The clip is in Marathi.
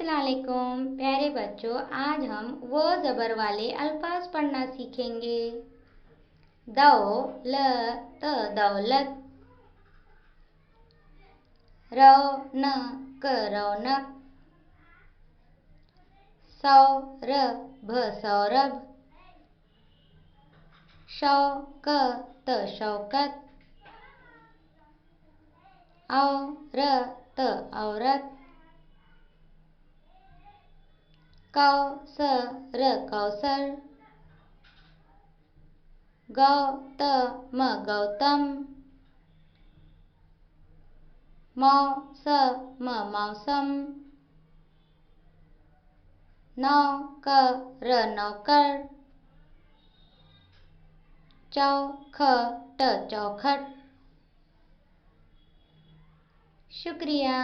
अस्सलामुअलैकुम प्यारे बच्चों, आज हम वो ज़बर वाले अल्फाज पढ़ना सीखेंगे। दौलत दौलत, रौनक रौनक, सौरभ सौरभ, शौकत शौकत, औरत औरत, कौसर कौसर, गौतम गौतम, मौसम मौसम, नौकर नौकर, चौखट चौखट। शुक्रिया।